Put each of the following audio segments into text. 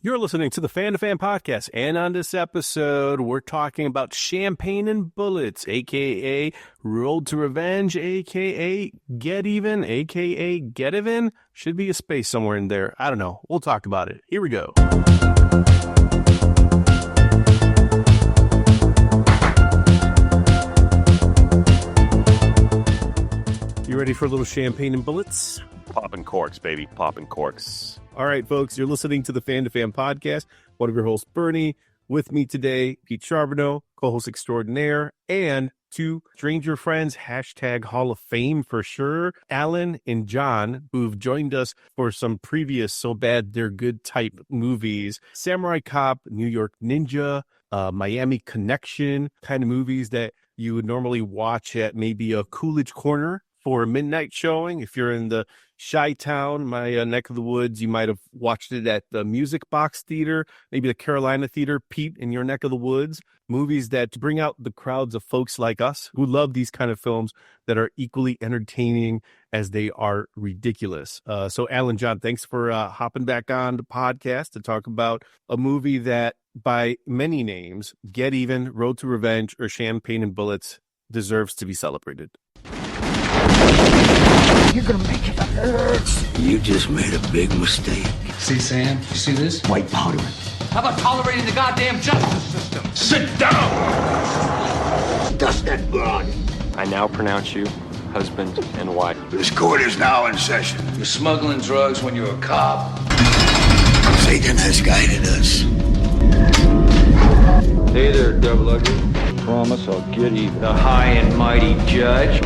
You're listening to the Fan2Fan Podcast, and on this episode, we're talking about Champagne and Bullets, a.k.a. Road to Revenge, a.k.a. GetEven, a.k.a. GetEven. Should be a space somewhere in there. I don't know. We'll talk about it. Here we go. You ready for a little Champagne and Bullets? Popping corks, baby. Popping corks. All right, folks, you're listening to the Fan2Fan Podcast. One of your hosts, Bernie. With me today, Pete Charbonneau, co-host extraordinaire, and two stranger friends, hashtag Hall of Fame for sure, Allen and Jon, who've joined us for some previous So Bad They're Good type movies. Samurai Cop, New York Ninja, Miami Connection kind of movies that you would normally watch at maybe a Coolidge Corner for a midnight showing. If you're in the Chi-Town, my neck of the woods, you might have watched it at the Music Box Theater, maybe the Carolina Theater. Pete, in your neck of the woods, movies that bring out the crowds of folks like us who love these kind of films that are equally entertaining as they are ridiculous. So Allen, Jon, thanks for hopping back on the podcast to talk about a movie that by many names, GetEven, Road to Revenge, or Champagne and Bullets, deserves to be celebrated. You're gonna make it hurt. You just made a big mistake. See, Sam? You see this? White powder. How about tolerating the goddamn justice system? Sit down! Dust that broad. I now pronounce you husband and wife. This court is now in session. You're smuggling drugs when you're a cop. Satan has guided us. Hey there, double ugly. Promise I'll get even. The high and mighty judge.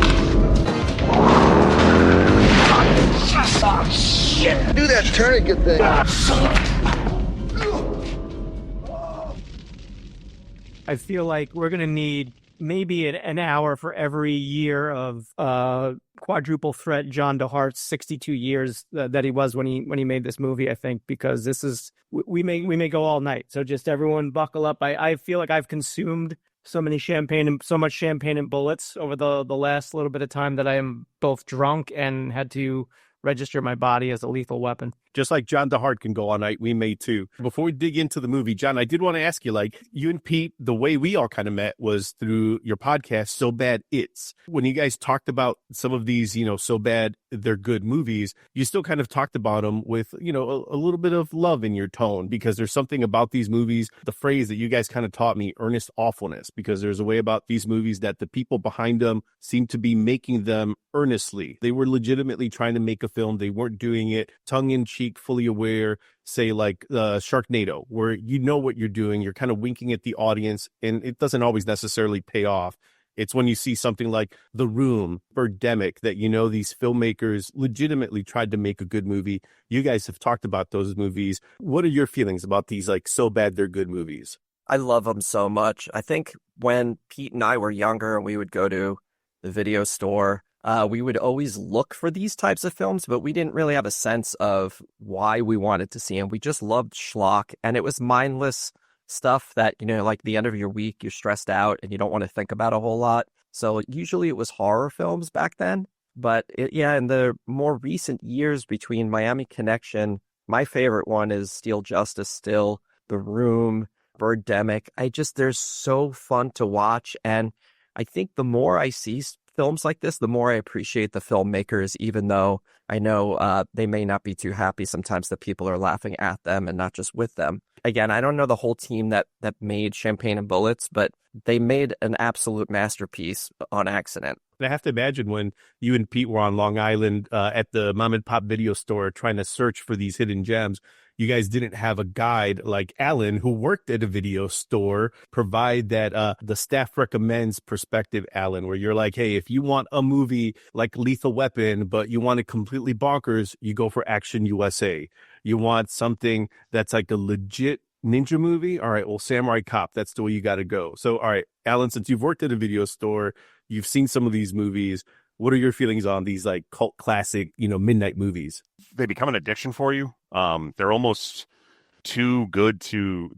Oh, shit! Do that tourniquet thing. I feel like we're going to need maybe an hour for every year of quadruple threat John De Hart's 62 years that he was when he made this movie, I think, because this is we may go all night. So just everyone buckle up. I feel like I've consumed so much champagne and bullets over the last little bit of time that I am both drunk and had to register my body as a lethal weapon. Just like John De Hart can go all night, we may too. Before we dig into the movie, Jon, I did want to ask you, like, you and Pete, the way we all kind of met was through your podcast, So Bad It's. When you guys talked about some of these, so bad they're good movies, you still kind of talked about them with, a little bit of love in your tone, because there's something about these movies, the phrase that you guys kind of taught me, earnest awfulness, because there's a way about these movies that the people behind them seem to be making them earnestly. They were legitimately trying to make a film. They weren't doing it tongue-in-cheek, fully aware, say like Sharknado, where you know what you're doing. You're kind of winking at the audience, and it doesn't always necessarily pay off. It's when you see something like The Room, Birdemic, that these filmmakers legitimately tried to make a good movie. You guys have talked about those movies. What are your feelings about these, like, so bad they're good movies? I love them so much. I think when Pete and I were younger and we would go to the video store, we would always look for these types of films, but we didn't really have a sense of why we wanted to see them. We just loved schlock, and it was mindless stuff that, like the end of your week, you're stressed out and you don't want to think about a whole lot. So usually it was horror films back then. But in the more recent years between Miami Connection, my favorite one is Steel Justice still, The Room, Birdemic. They're so fun to watch. And I think the more I see films like this, the more I appreciate the filmmakers, even though I know they may not be too happy sometimes that people are laughing at them and not just with them. Again, I don't know the whole team that made Champagne and Bullets, but they made an absolute masterpiece on accident. And I have to imagine when you and Pete were on Long Island at the mom and pop video store trying to search for these hidden gems, you guys didn't have a guide like Allen, who worked at a video store, provide that the staff recommends perspective, Allen, where you're like, hey, if you want a movie like Lethal Weapon, but you want it completely bonkers, you go for Action USA. You want something that's like a legit ninja movie? All right, well, Samurai Cop, that's the way you got to go. So, all right, Allen, since you've worked at a video store, you've seen some of these movies. What are your feelings on these like cult classic, midnight movies? They become an addiction for you. They're almost too good to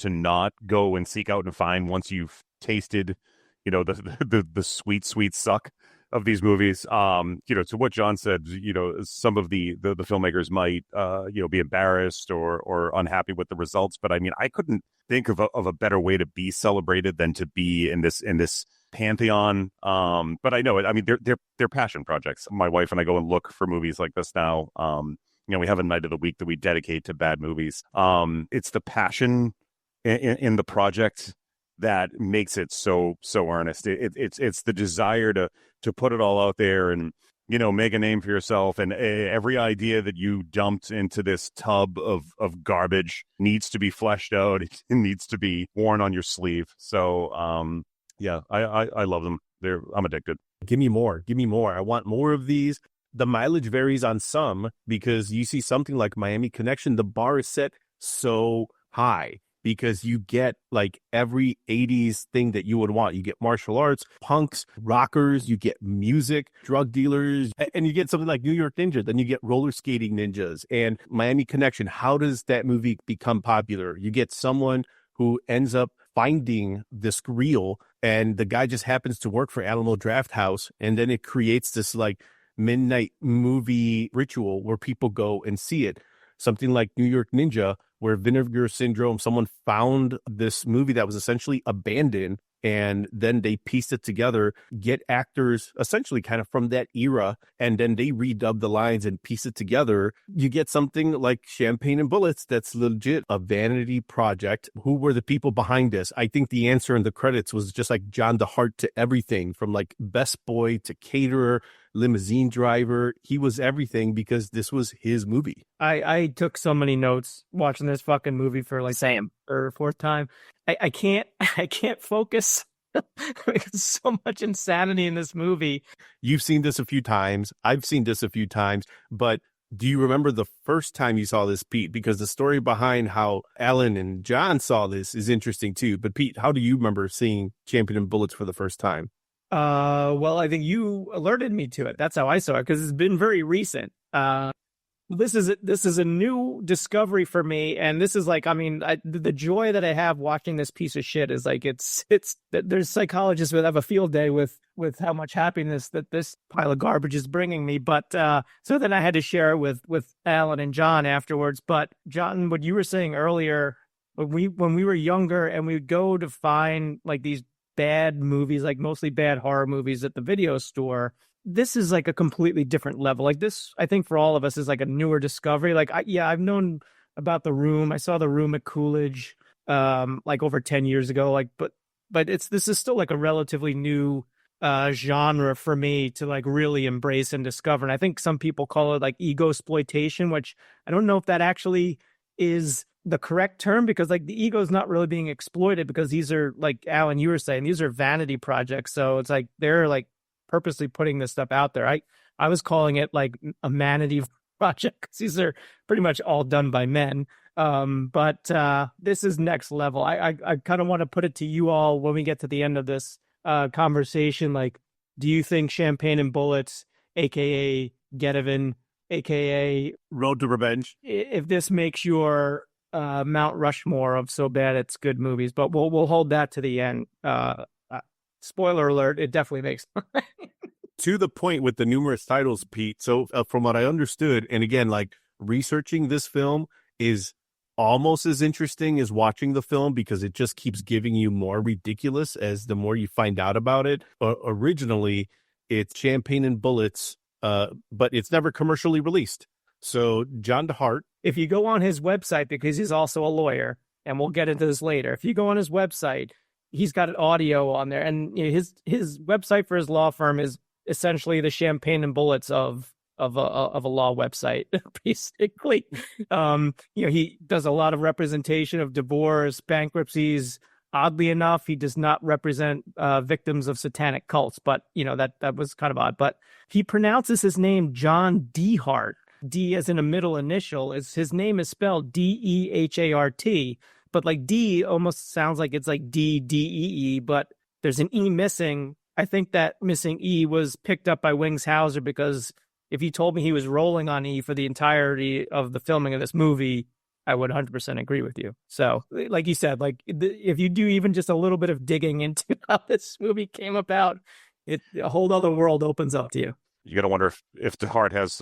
not go and seek out and find once you've tasted, the sweet suck of these movies. To what John said, some of the filmmakers might, be embarrassed or unhappy with the results. But I mean, I couldn't think of a better way to be celebrated than to be in this pantheon. But I know it. I mean, they're passion projects. My wife and I go and look for movies like this now. We have a night of the week that we dedicate to bad movies. It's the passion in the project that makes it so earnest. It's the desire to put it all out there and make a name for yourself. And every idea that you dumped into this tub of garbage needs to be fleshed out. It needs to be worn on your sleeve. So I love them. I'm addicted. Give me more. I want more of these. The mileage varies on some because you see something like Miami Connection, the bar is set so high because you get like every 80s thing that you would want. You get martial arts, punks, rockers, you get music, drug dealers, and you get something like New York Ninja. Then you get roller skating ninjas and Miami Connection. How does that movie become popular? You get someone who ends up finding this reel and the guy just happens to work for Alamo Draft House. And then it creates this like midnight movie ritual where people go and see it. Something like New York Ninja, where Vinegar Syndrome, someone found this movie that was essentially abandoned and then they pieced it together, get actors essentially kind of from that era, and then they redub the lines and piece it together. You get something like Champagne and Bullets that's legit a vanity project. Who were the people behind this? I think the answer in the credits was just like John De Hart to everything, from like best boy to caterer, limousine driver. He was everything because this was his movie. I took so many notes watching this fucking movie for like Same. Or fourth time. I can't focus. There's so much insanity in this movie. You've seen this a few times. I've seen this a few times. But do you remember the first time you saw this, Pete? Because the story behind how Allen and Jon saw this is interesting too. But Pete, how do you remember seeing Champion and Bullets for the first time? Well, I think you alerted me to it. That's how I saw it because it's been very recent. This is a new discovery for me, and this is like, I mean, the joy that I have watching this piece of shit is like it's there's psychologists that have a field day with how much happiness that this pile of garbage is bringing me. But so then I had to share it with Allen and Jon afterwards. But John, what you were saying earlier, when we were younger and we would go to find like these bad movies, like mostly bad horror movies at the video store. This is like a completely different level. Like this, I think for all of us is like a newer discovery. Like I've known about The Room. I saw The Room at Coolidge, like over 10 years ago. Like, but this is still like a relatively new genre for me to like really embrace and discover. And I think some people call it like ego exploitation, which I don't know if that actually is the correct term, because like the ego is not really being exploited because these are, like Alan, you were saying, these are vanity projects. So it's like they're like purposely putting this stuff out there. I was calling it like a manatee project because these are pretty much all done by men. But this is next level. I kind of want to put it to you all when we get to the end of this conversation. Like, do you think Champagne and Bullets, aka GetEven, aka Road to Revenge, if this makes your Mount Rushmore of so bad it's good movies? But we'll hold that to the end. Spoiler alert, it definitely makes to the point with the numerous titles, Pete. So from what I understood, and again, like researching this film is almost as interesting as watching the film because it just keeps giving you more ridiculous as the more you find out about it. Originally, it's Champagne and Bullets, but it's never commercially released. So John De Hart, if you go on his website, because he's also a lawyer, and we'll get into this later, if you go on his website, he's got an audio on there, and you know, his website for his law firm is essentially the Champagne and Bullets of a law website, basically. He does a lot of representation of divorce, bankruptcies. Oddly enough, he does not represent victims of satanic cults, but that was kind of odd. But he pronounces his name John De Hart. D as in a middle initial. His name is spelled Dehart. But like D almost sounds like it's like D-D-E-E, but there's an E missing. I think that missing E was picked up by Wings Hauser, because if you told me he was rolling on E for the entirety of the filming of this movie, I would 100% agree with you. So like you said, like if you do even just a little bit of digging into how this movie came about, A whole other world opens up to you. You got to wonder if De Hart has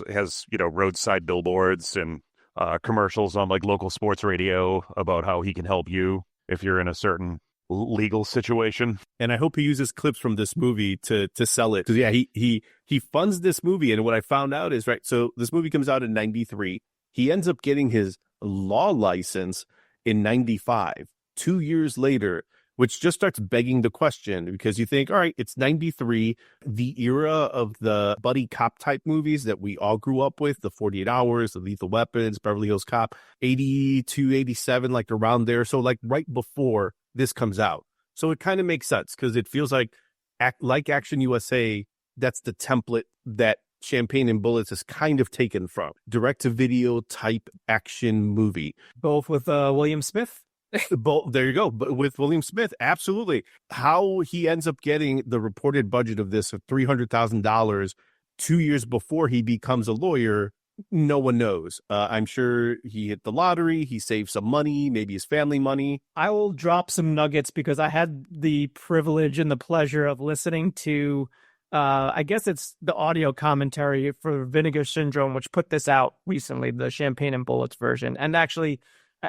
roadside billboards and commercials on like local sports radio about how he can help you if you're in a certain legal situation. And I hope he uses clips from this movie to sell it. Because yeah, he funds this movie. And what I found out is, right, so this movie comes out in 93. He ends up getting his law license in 95, 2 years later, which just starts begging the question, because you think, all right, it's 93, the era of the buddy cop type movies that we all grew up with, the 48 Hours, the Lethal Weapons, Beverly Hills Cop, 82, 87, like around there. So like right before this comes out. So it kind of makes sense because it feels like Action USA, that's the template that Champagne and Bullets is kind of taken from. Direct-to-video type action movie. Both with William Smith. There you go. But with William Smith, absolutely. How he ends up getting the reported budget of this of $300,000 2 years before he becomes a lawyer, no one knows. I'm sure he hit the lottery. He saved some money, maybe his family money. I will drop some nuggets because I had the privilege and the pleasure of listening to, I guess it's the audio commentary for Vinegar Syndrome, which put this out recently, the Champagne and Bullets version. And actually,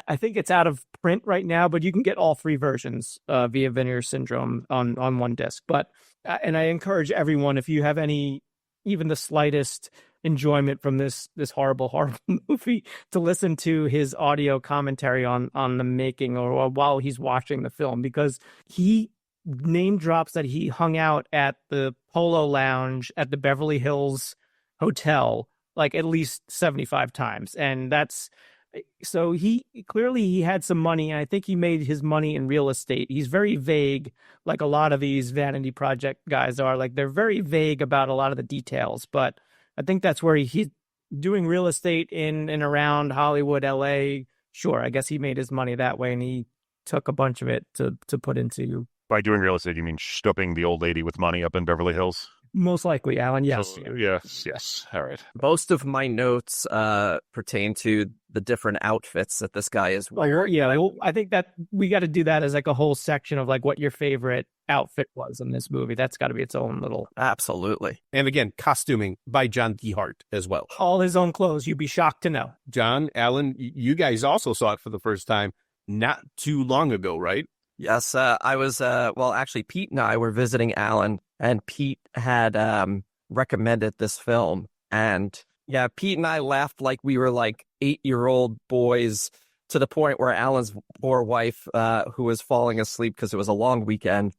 I think it's out of print right now, but you can get all three versions via Vinegar Syndrome on one disc. But and I encourage everyone, if you have even the slightest enjoyment from this horrible movie, to listen to his audio commentary on the making or while he's watching the film, because he name drops that he hung out at the Polo Lounge at the Beverly Hills Hotel like at least 75 times, and that's. So he clearly had some money, and I think he made his money in real estate. He's very vague, like a lot of these vanity project guys are. Like they're very vague about a lot of the details, but I think that's where he's doing real estate in and around Hollywood, LA. Sure, I guess he made his money that way, and he took a bunch of it to put into. By doing real estate, you mean stooping the old lady with money up in Beverly Hills? Most likely, Alan. Yes. Yes. All right. Most of my notes pertain to the different outfits that this guy is wearing. I think that we got to do that as like a whole section of like what your favorite outfit was in this movie. That's got to be its own little. Absolutely. And again, costuming by John De Hart as well. All his own clothes. You'd be shocked to know. John, Alan, you guys also saw it for the first time not too long ago, right? Yes, I was, actually, Pete and I were visiting Alan, and Pete had recommended this film. And yeah, Pete and I laughed like we were like 8-year-old boys, to the point where Alan's poor wife, who was falling asleep because it was a long weekend,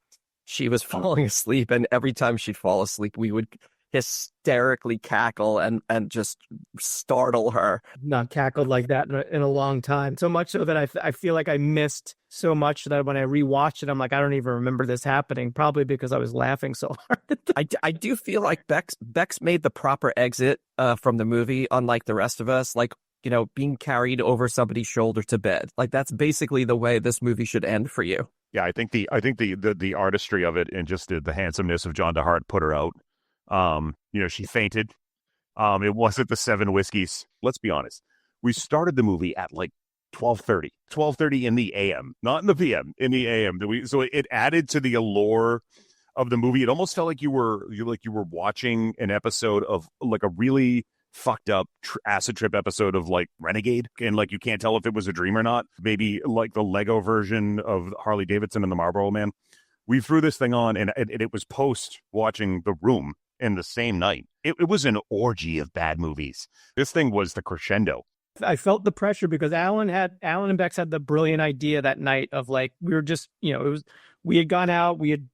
she was falling asleep. And every time she'd fall asleep, we would hysterically cackle and just startle her. Not cackled like that in a long time. So much so that I feel like I missed so much that when I rewatched it, I'm like, I don't even remember this happening, probably because I was laughing so hard. I do feel like Bex made the proper exit from the movie, unlike the rest of us, like, you know, being carried over somebody's shoulder to bed. Like that's basically the way this movie should end for you. Yeah, I think the artistry of it and just the handsomeness of John De Hart put her out. She fainted. It wasn't the 7 whiskeys. Let's be honest. We started the movie at like 12:30 in the AM, not in the PM, in the AM. So it added to the allure of the movie. It almost felt like you were watching an episode of like a really fucked up acid trip episode of like Renegade, and like you can't tell if it was a dream or not. Maybe like the Lego version of Harley Davidson and the Marlboro Man. We threw this thing on, and it was post watching The Room in the same night. It was an orgy of bad movies. This thing was the crescendo. I felt the pressure because Alan and Bex had the brilliant idea that night of like, we were just, we had gone out, we had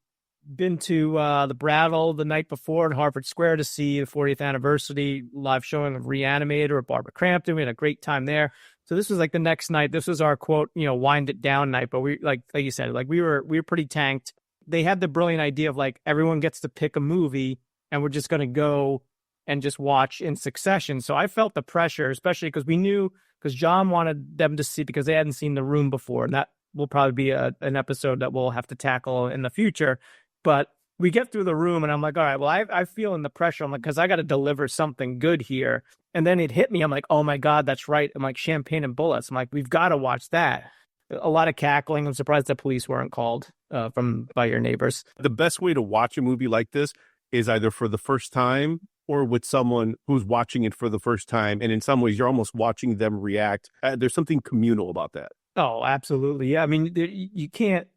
been to the Brattle the night before in Harvard Square to see the 40th anniversary live showing of Reanimator at Barbara Crampton. We had a great time there. So this was like the next night. This was our quote, wind it down night. But we like you said, like we were pretty tanked. They had the brilliant idea of like everyone gets to pick a movie and we're just going to go and just watch in succession. So I felt the pressure, especially because John wanted them to see, because they hadn't seen The Room before. And that will probably be an episode that we'll have to tackle in the future. But we get through The Room and I'm like, all right, well, I feel in the pressure. I'm like, because I got to deliver something good here. And then it hit me. I'm like, oh my God, that's right. I'm like, Champagne and Bullets. I'm like, we've got to watch that. A lot of cackling. I'm surprised the police weren't called by your neighbors. The best way to watch a movie like this is either for the first time or with someone who's watching it for the first time. And in some ways, you're almost watching them react. There's something communal about that. Oh, absolutely. Yeah. I mean, you can't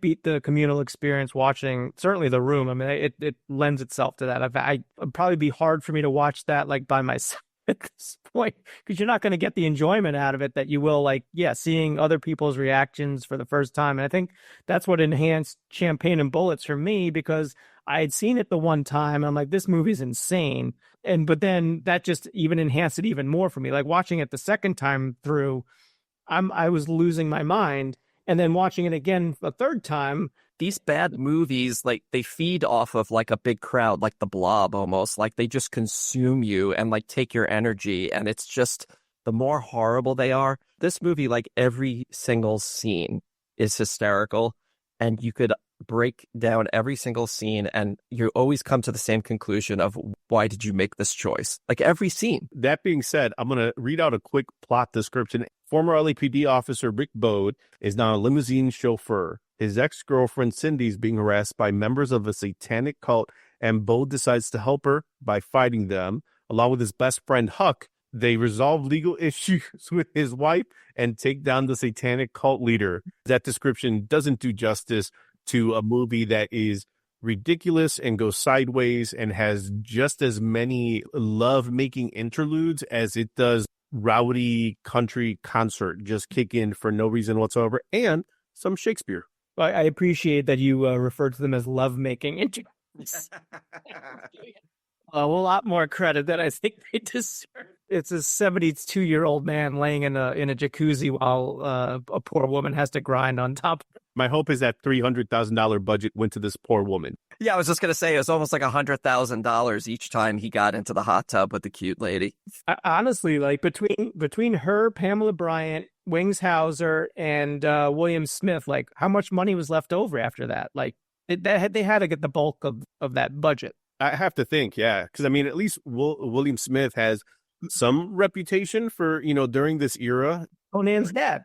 beat the communal experience watching, certainly The Room. I mean, it lends itself to that. It'd probably be hard for me to watch that like by myself at this point, because you're not going to get the enjoyment out of it that you will, like, seeing other people's reactions for the first time. And I think that's what enhanced Champagne and Bullets for me, because I had seen it the one time. I'm like, this movie's insane. But then that just even enhanced it even more for me. Like watching it the second time through, I was losing my mind. And then watching it again a third time. These bad movies, like, they feed off of like a big crowd, like The Blob almost. Like, they just consume you and like take your energy. And it's just, the more horrible they are. This movie, like, every single scene is hysterical. And you could break down every single scene and you always come to the same conclusion of, why did you make this choice? Like, every scene. That being said, I'm going to read out a quick plot description. Former LAPD officer Rick Bode is now a limousine chauffeur. His ex-girlfriend Cindy is being harassed by members of a satanic cult, and Bode decides to help her by fighting them. Along with his best friend Huck, they resolve legal issues with his wife and take down the satanic cult leader. That description doesn't do justice to a movie that is ridiculous and goes sideways and has just as many love-making interludes as it does rowdy country concert just kick in for no reason whatsoever, and some Shakespeare. I appreciate that you refer to them as lovemaking. A lot more credit than I think they deserve. It's a 72-year-old man laying in a jacuzzi while a poor woman has to grind on top. My hope is that $300,000 budget went to this poor woman. Yeah, I was just going to say, it was almost like $100,000 each time he got into the hot tub with the cute lady. Honestly, like between her, Pamela Bryant, Wings Hauser, and William Smith, like, how much money was left over after that? Like, they had to get the bulk of that budget. I have to think, yeah, because I mean, at least William Smith has some reputation for, during this era. Conan's dad.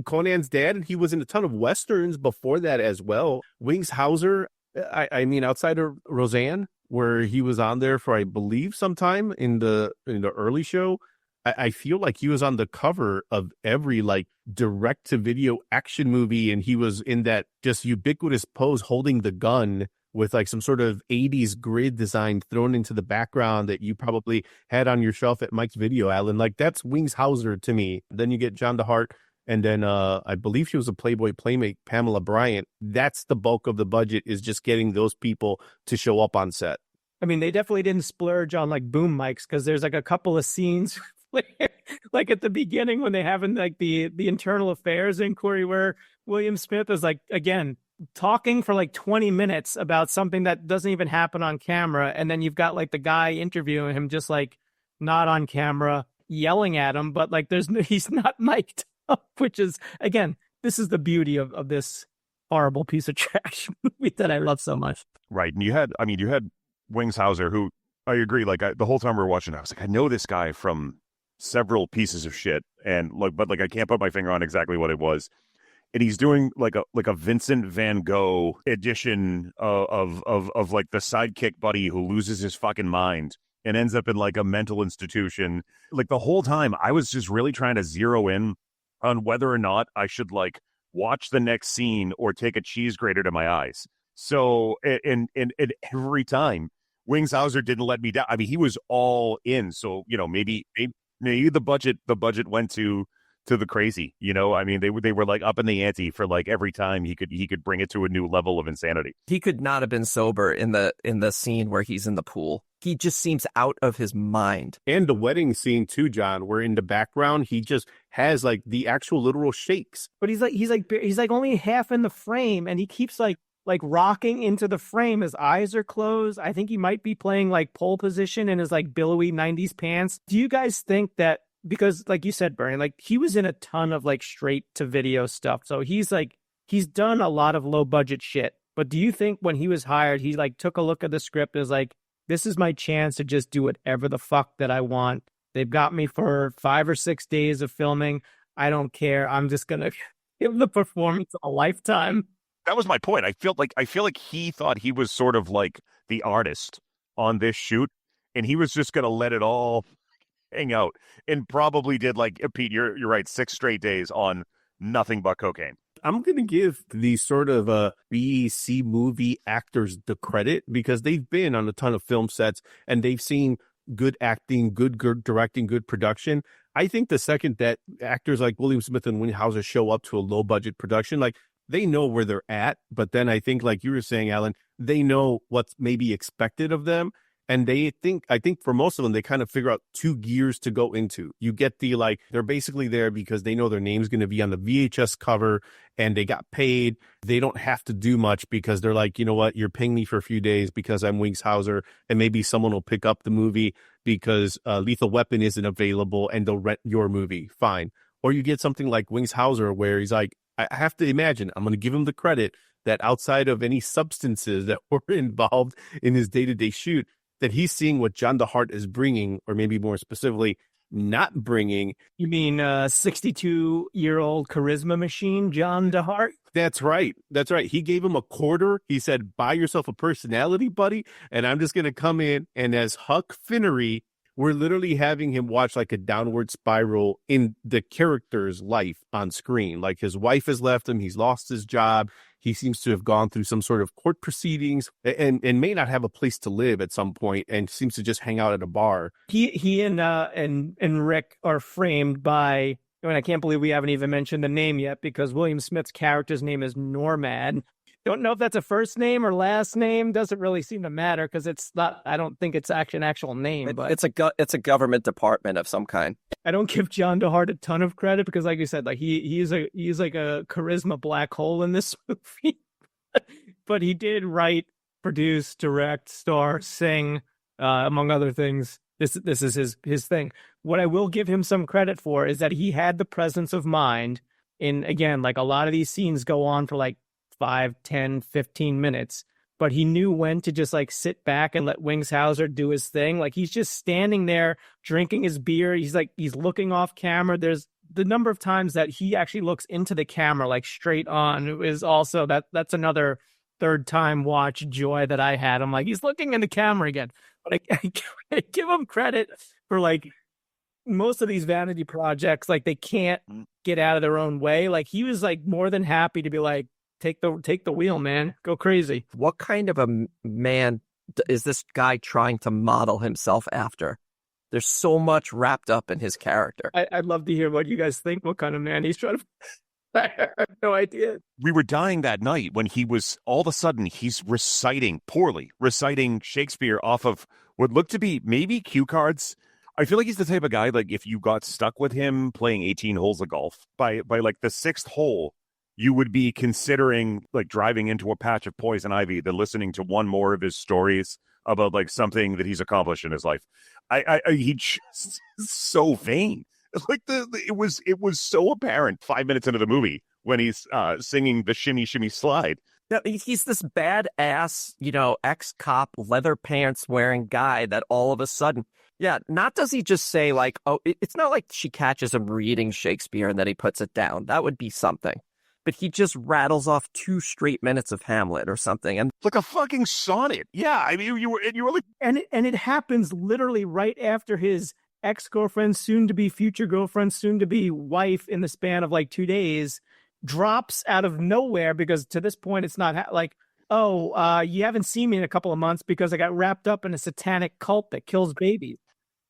Conan's dad, and he was in a ton of Westerns before that as well. Wings Hauser, I mean, outside of Roseanne, where he was on there for, I believe, sometime in the early show, I feel like he was on the cover of every like direct-to-video action movie, and he was in that just ubiquitous pose holding the gun with like some sort of 80s grid design thrown into the background that you probably had on your shelf at Mike's Video, Alan. Like, that's Wings Hauser to me. Then you get John De Hart, and then I believe she was a Playboy Playmate, Pamela Bryant. That's the bulk of the budget, is just getting those people to show up on set. I mean, they definitely didn't splurge on like boom mics, because there's like a couple of scenes like at the beginning when they having like the internal affairs inquiry where William Smith is like, again, talking for like 20 minutes about something that doesn't even happen on camera. And then you've got like the guy interviewing him just like not on camera, yelling at him, but like he's not mic'd up, which is, again, this is the beauty of this horrible piece of trash movie that I love so much. Right. And you had Wings Hauser, who I agree, like the whole time we were watching, I was like, I know this guy from several pieces of shit, and but I can't put my finger on exactly what it was. And he's doing like a Vincent Van Gogh edition of like the sidekick buddy who loses his fucking mind and ends up in like a mental institution. Like, the whole time I was just really trying to zero in on whether or not I should like watch the next scene or take a cheese grater to my eyes. So and every time Wings Hauser didn't let me down. I mean, he was all in. So, maybe the budget went to the crazy, I mean, they were like up in the ante for like every time he could bring it to a new level of insanity. He could not have been sober in the scene where he's in the pool. He just seems out of his mind. And the wedding scene too, John, where in the background he just has like the actual literal shakes. But he's like only half in the frame, and he keeps like rocking into the frame. His eyes are closed. I think he might be playing like pole position in his like billowy 90s pants. Do you guys think that, because like you said, Bernie, like he was in a ton of like straight to video stuff. So he's done a lot of low budget shit. But do you think when he was hired, he like took a look at the script and was like, this is my chance to just do whatever the fuck that I want. They've got me for 5 or 6 days of filming. I don't care. I'm just going to give the performance a lifetime. That was my point. I feel like he thought he was sort of like the artist on this shoot, and he was just going to let it all hang out, and probably did, like, Pete, you're right, 6 straight days on nothing but cocaine. I'm going to give these sort of B-C movie actors the credit because they've been on a ton of film sets and they've seen good acting, good directing, good production. I think the second that actors like William Smith and Wingshauser show up to a low budget production, like, they know where they're at. But then I think, like you were saying, Alan, they know what's maybe expected of them. And I think for most of them, they kind of figure out 2 gears to go into. You get the, like, they're basically there because they know their name's going to be on the VHS cover and they got paid. They don't have to do much because they're like, you know what, you're paying me for a few days because I'm Wingshauser, and maybe someone will pick up the movie because Lethal Weapon isn't available and they'll rent your movie. Fine. Or you get something like Wingshauser where he's like, I have to imagine, I'm going to give him the credit that outside of any substances that were involved in his day-to-day shoot, that he's seeing what John De Hart is bringing, or maybe more specifically, not bringing. You mean 62-year-old charisma machine, John De Hart? That's right. That's right. He gave him a quarter. He said, buy yourself a personality, buddy. And I'm just going to come in. And as Huck Finnery, we're literally having him watch like a downward spiral in the character's life on screen. Like, his wife has left him. He's lost his job. He seems to have gone through some sort of court proceedings and may not have a place to live at some point, and seems to just hang out at a bar. He and Rick are framed by, I mean, I can't believe we haven't even mentioned the name yet, because William Smith's character's name is Normad. Don't know if that's a first name or last name. Doesn't really seem to matter because it's not. I don't think it's actually an actual name. But it's a government department of some kind. I don't give John De Hart a ton of credit because, like you said, like he's like a charisma black hole in this movie. But he did write, produce, direct, star, sing, among other things. This is his thing. What I will give him some credit for is that he had the presence of mind in, again, like, a lot of these scenes go on for like 5, 10, 15 minutes, but he knew when to just, like, sit back and let Wingshauser do his thing. Like, he's just standing there drinking his beer. He's looking off camera. There's the number of times that he actually looks into the camera, like, straight on. It is also that's another third time watch joy that I had. I'm like, he's looking in the camera again. But I give him credit for, like, most of these vanity projects, like, they can't get out of their own way. Like, he was, like, more than happy to be like, take the wheel, man. Go crazy. What kind of a man is this guy trying to model himself after? There's so much wrapped up in his character. I'd love to hear what you guys think. What kind of man he's trying to... I have no idea. We were dying that night when he was, all of a sudden, he's reciting Shakespeare off of what looked to be maybe cue cards. I feel like he's the type of guy, like, if you got stuck with him playing 18 holes of golf, by like the 6th hole, you would be considering, like, driving into a patch of poison ivy than listening to one more of his stories about, like, something that he's accomplished in his life. He just so vain. Like, it was so apparent 5 minutes into the movie when he's singing the Shimmy Shimmy Slide. No, he's this badass, ex-cop, leather pants wearing guy that all of a sudden, not does he just say, like, oh, it's not like she catches him reading Shakespeare and then he puts it down. That would be something. But he just rattles off 2 straight minutes of Hamlet or something, and like a fucking sonnet. Yeah, I mean, you were like, and it happens literally right after his ex-girlfriend, soon-to-be future girlfriend, soon-to-be wife, in the span of like 2 days, drops out of nowhere, because to this point it's not you haven't seen me in a couple of months because I got wrapped up in a satanic cult that kills babies.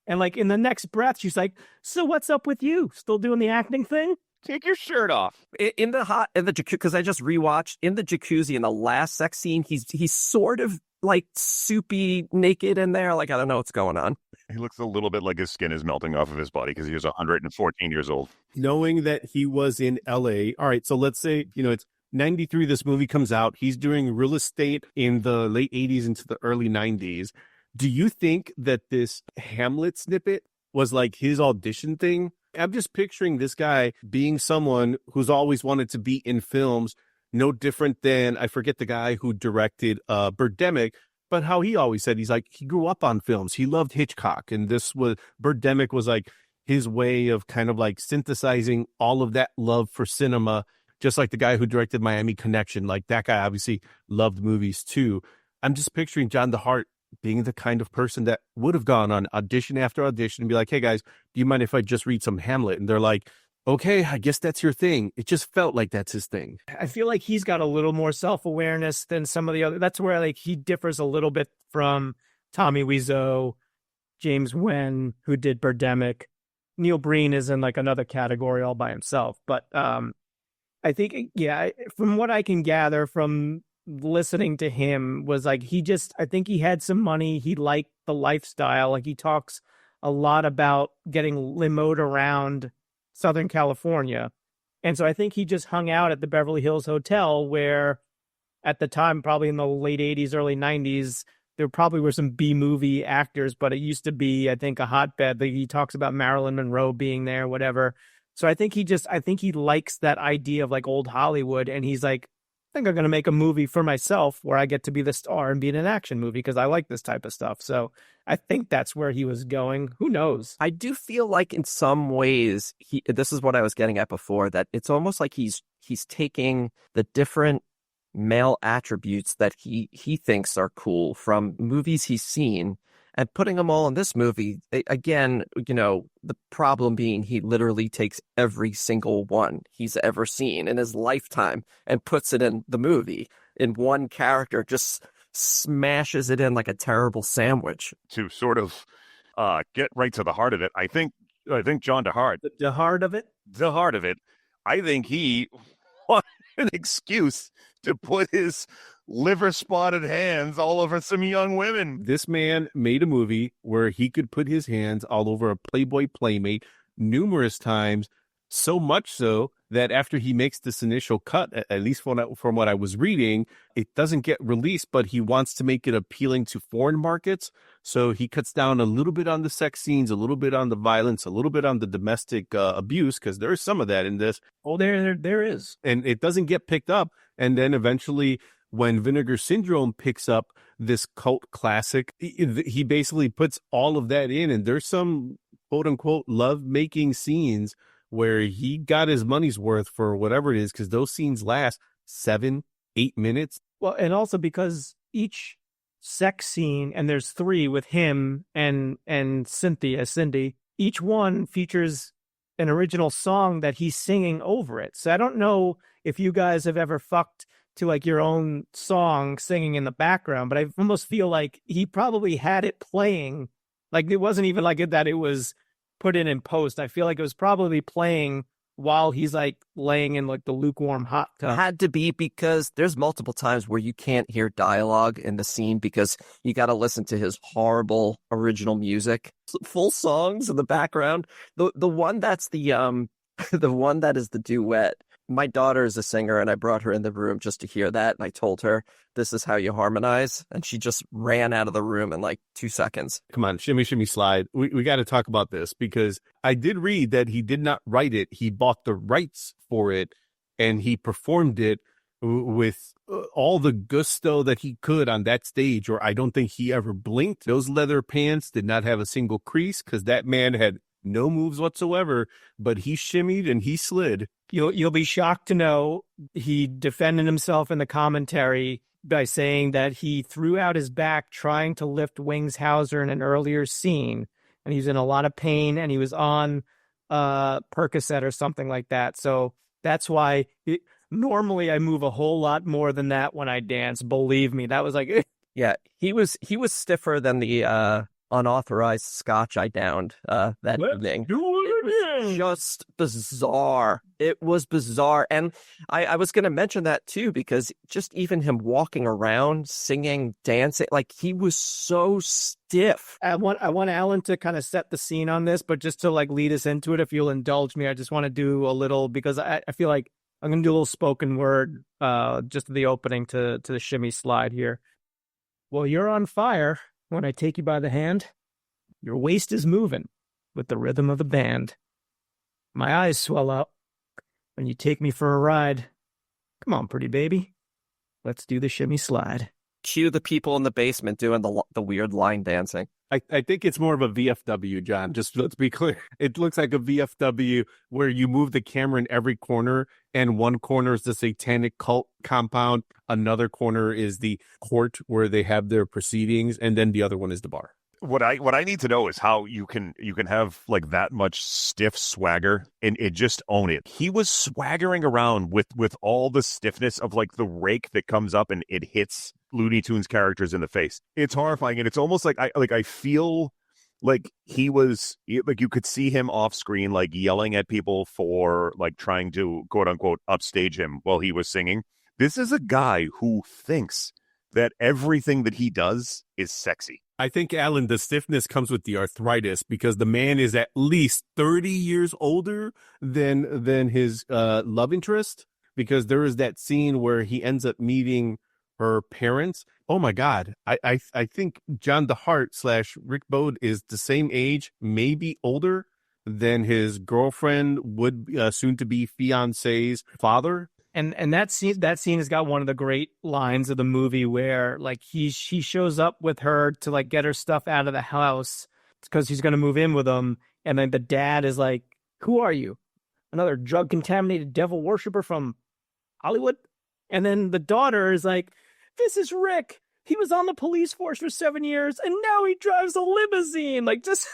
And, like, in the next breath, she's like, so what's up with you? Still doing the acting thing? take your shirt off. In the jacuzzi, because I just rewatched, in the jacuzzi in the last sex scene, he's sort of like soupy naked in there. Like, I don't know what's going on. He looks a little bit like his skin is melting off of his body because he was 114 years old. Knowing that he was in LA. All right. So let's say, it's 93. This movie comes out. He's doing real estate in the late 80s into the early 90s. Do you think that this Hamlet snippet was like his audition thing? I'm just picturing this guy being someone who's always wanted to be in films, no different than, I forget the guy who directed Birdemic, but how he always said he grew up on films. He loved Hitchcock. And Birdemic was like his way of kind of like synthesizing all of that love for cinema just like the guy who directed Miami Connection. Like that guy obviously loved movies too. I'm just picturing John De Hart being the kind of person that would have gone on audition after audition and be like, hey guys, do you mind if I just read some Hamlet? And they're like, okay, I guess that's your thing. It just felt like that's his thing. I feel like he's got a little more self-awareness than some of the other. That's where like he differs a little bit from Tommy Wiseau, James Wen, who did Birdemic. Neil Breen is in like another category all by himself. But I think, yeah, from what I can gather from listening to him was like, I think he had some money. He liked the lifestyle. Like he talks a lot about getting limoed around Southern California. And so I think he just hung out at the Beverly Hills Hotel where at the time, probably in the late 80s, early 90s, there probably were some B-movie actors, but it used to be, I think, a hotbed. He talks about Marilyn Monroe being there, whatever. So I think he likes that idea of like old Hollywood. And he's like, I think I'm going to make a movie for myself where I get to be the star and be in an action movie because I like this type of stuff. So I think that's where he was going. Who knows? I do feel like in some ways, this is what I was getting at before, that it's almost like he's taking the different male attributes that he thinks are cool from movies he's seen and putting them all in this movie. Again, the problem being he literally takes every single one he's ever seen in his lifetime and puts it in the movie in one character, just smashes it in like a terrible sandwich. To sort of get right to the heart of it, I think John De Hart. The heart of it? The heart of it. I think he wanted an excuse to put his liver-spotted hands all over some young women. This man made a movie where he could put his hands all over a Playboy playmate numerous times, so much so that after he makes this initial cut, at least from what I was reading, it doesn't get released, but he wants to make it appealing to foreign markets. So he cuts down a little bit on the sex scenes, a little bit on the violence, a little bit on the domestic abuse, because there is some of that in this. Oh, there is. And it doesn't get picked up. And then eventually, when Vinegar Syndrome picks up this cult classic, he basically puts all of that in. And there's some quote unquote love making scenes where he got his money's worth for whatever it is, because those scenes last 7-8 minutes. Well, and also because each sex scene, and there's 3 with him and Cindy, each one features an original song that he's singing over it. So I don't know if you guys have ever fucked to like your own song singing in the background, but I almost feel like he probably had it playing. Like it wasn't even like that it was put in post. I feel like it was probably playing while he's like laying in like the lukewarm hot tub. Had to be, because there's multiple times where you can't hear dialogue in the scene because you got to listen to his horrible original music, full songs in the background. The one that's the one that is the duet. My daughter is a singer, and I brought her in the room just to hear that. And I told her, this is how you harmonize. And she just ran out of the room in like 2 seconds. Come on, shimmy, shimmy, slide. We got to talk about this, because I did read that he did not write it. He bought the rights for it, and he performed it with all the gusto that he could on that stage, or I don't think he ever blinked. Those leather pants did not have a single crease, because that man had no moves whatsoever, but he shimmied and he slid. You'll be shocked to know he defended himself in the commentary by saying that he threw out his back trying to lift Wings Hauser in an earlier scene, and he's in a lot of pain, and he was on Percocet or something like that. So that's why normally I move a whole lot more than that when I dance. Believe me, that was like yeah, he was stiffer than the unauthorized scotch I downed that evening. Just bizarre. It was bizarre. And I was going to mention that too, because just even him walking around, singing, dancing, like he was so stiff. I want Allen to kind of set the scene on this, but just to like lead us into it, if you'll indulge me, I just want to do a little, because I feel like I'm going to do a little spoken word just the opening to the shimmy slide here. Well, you're on fire when I take you by the hand. Your waist is moving with the rhythm of the band. My eyes swell up when you take me for a ride. Come on, pretty baby. Let's do the shimmy slide. Cue the people in the basement doing the weird line dancing. I think it's more of a VFW, John. Just let's be clear. It looks like a VFW where you move the camera in every corner, and one corner is the satanic cult compound, another corner is the court where they have their proceedings, and then the other one is the bar. What I need to know is how you can have like that much stiff swagger and just own it. He was swaggering around with all the stiffness of like the rake that comes up and it hits Looney Tunes characters in the face. It's horrifying, and it's almost like I feel like he was like, you could see him off screen like yelling at people for like trying to quote unquote upstage him while he was singing. This is a guy who thinks that everything that he does is sexy. I think, Alan, the stiffness comes with the arthritis because the man is at least 30 years older than his love interest, because there is that scene where he ends up meeting her parents. Oh, my God. I think John De Hart / Rick Bode is the same age, maybe older than his girlfriend would soon to be fiance's father. And that scene has got one of the great lines of the movie where like she shows up with her to like get her stuff out of the house because she's going to move in with him. And then the dad is like, "Who are you? Another drug contaminated devil worshiper from Hollywood?" And then the daughter is like, "This is Rick. He was on the police force for 7 years and now he drives a limousine." Like just.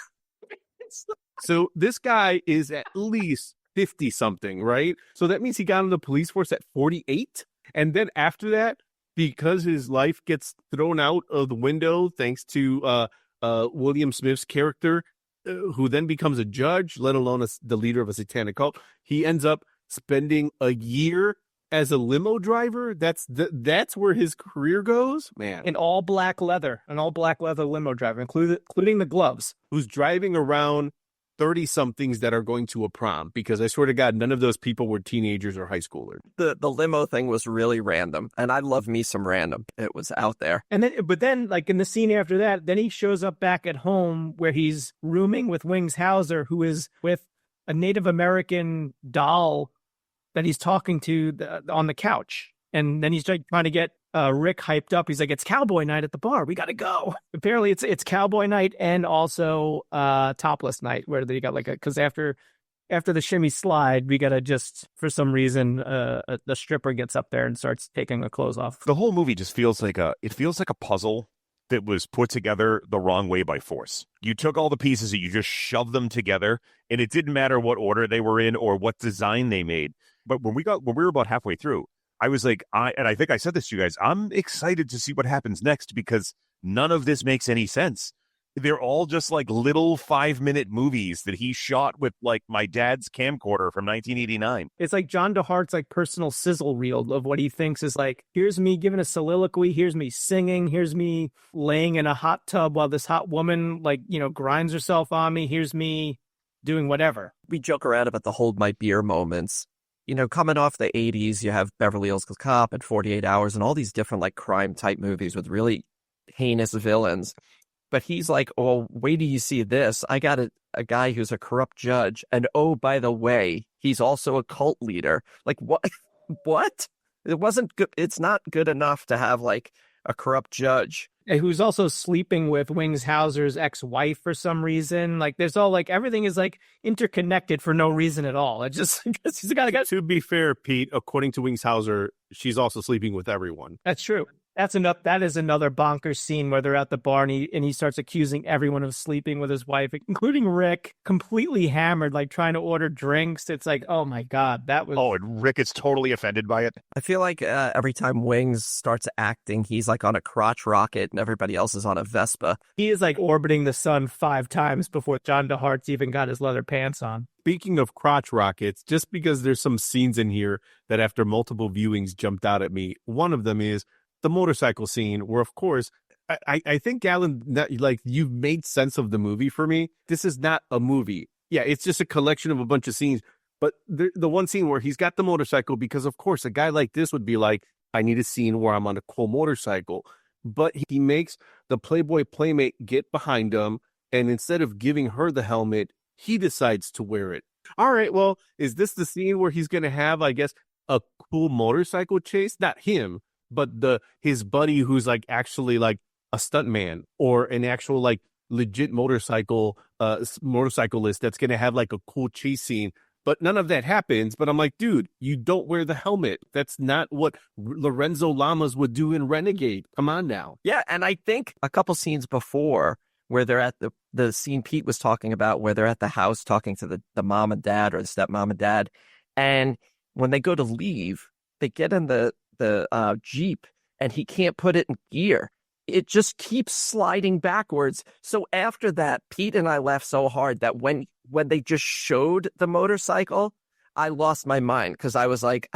So this guy is at least 50 something, right? So that means he got in the police force at 48. And then after that, because his life gets thrown out of the window, thanks to William Smith's character, who then becomes a judge, let alone the leader of a satanic cult, he ends up spending a year as a limo driver. That's where his career goes, man. An all black leather limo driver, including the gloves. Who's driving around 30-somethings that are going to a prom, because I swear to God, none of those people were teenagers or high schoolers. The limo thing was really random, and I love me some random. It was out there. But then, like in the scene after that, then he shows up back at home where he's rooming with Wings Hauser, who is with a Native American doll that he's talking to on the couch. And then he's trying to get Rick hyped up. He's like, "It's cowboy night at the bar. We got to go." Apparently it's cowboy night and also topless night, where they got because after the shimmy slide, we got to just, for some reason, the stripper gets up there and starts taking her clothes off. The whole movie just feels like a puzzle that was put together the wrong way by force. You took all the pieces and you just shoved them together, and it didn't matter what order they were in or what design they made. But when we were about halfway through, I was like, I think I said this to you guys, I'm excited to see what happens next, because none of this makes any sense. They're all just like little 5-minute movies that he shot with like my dad's camcorder from 1989. It's like John De Hart's like personal sizzle reel of what he thinks is like, here's me giving a soliloquy, here's me singing, here's me laying in a hot tub while this hot woman grinds herself on me, here's me doing whatever. We joke around about the hold my beer moments. Coming off the 80s, you have Beverly Hills Cop and 48 Hours and all these different like crime type movies with really heinous villains. But he's like, "Oh, wait till you see this. I got a guy who's a corrupt judge. And oh, by the way, he's also a cult leader." Like, what? What? It wasn't good. It's not good enough to have like a corrupt judge who's also sleeping with Wings Hauser's ex-wife for some reason. Like, there's all like, everything is like interconnected for no reason at all. It just, he's got to be fair, Pete, according to Wings Hauser, she's also sleeping with everyone. That's true. That is another bonkers scene where they're at the bar and he starts accusing everyone of sleeping with his wife, including Rick, completely hammered, like trying to order drinks. It's like, oh my God, that was... Oh, and Rick is totally offended by it. I feel like every time Wings starts acting, he's like on a crotch rocket and everybody else is on a Vespa. He is like orbiting the sun 5 times before John De Hart's even got his leather pants on. Speaking of crotch rockets, just because there's some scenes in here that after multiple viewings jumped out at me, one of them is the motorcycle scene where, of course, I think, Alan, like, you've made sense of the movie for me. This is not a movie. Yeah, it's just a collection of a bunch of scenes. But the one scene where he's got the motorcycle, because, of course, a guy like this would be like, I need a scene where I'm on a cool motorcycle. But he makes the Playboy Playmate get behind him, and instead of giving her the helmet, he decides to wear it. All right, well, is this the scene where he's going to have, I guess, a cool motorcycle chase? Not him, but his buddy who's like actually like a stuntman or an actual like legit motorcyclist that's going to have like a cool chase scene. But none of that happens. But I'm like, dude, you don't wear the helmet. That's not what Lorenzo Lamas would do in Renegade. Come on now. Yeah, and I think a couple scenes before where they're at the scene Pete was talking about, where they're at the house talking to the mom and dad or the stepmom and dad. And when they go to leave, they get in the Jeep and he can't put it in gear. It just keeps sliding backwards. So after that, Pete and I laughed so hard that when they just showed the motorcycle, I lost my mind because I was like,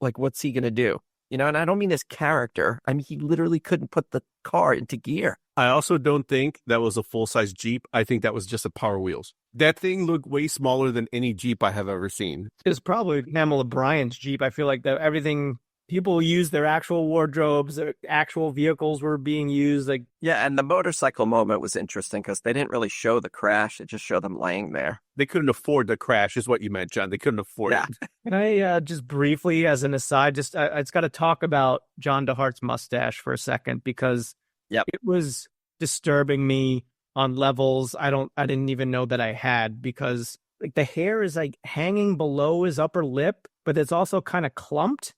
like, what's he going to do? You know, and I don't mean his character. I mean, he literally couldn't put the car into gear. I also don't think that was a full-size Jeep. I think that was just a Power Wheels. That thing looked way smaller than any Jeep I have ever seen. It's probably Pamela Bryant's Jeep. I feel like that everything... People use their actual wardrobes, their actual vehicles were being used. Like, yeah, and the motorcycle moment was interesting because they didn't really show the crash. It just showed them laying there. They couldn't afford the crash, is what you meant, John. They couldn't afford it. Can I just briefly, as an aside, I just got to talk about John De Hart's mustache for a second because it was disturbing me on levels I didn't even know that I had, because like the hair is like hanging below his upper lip, but it's also kind of clumped.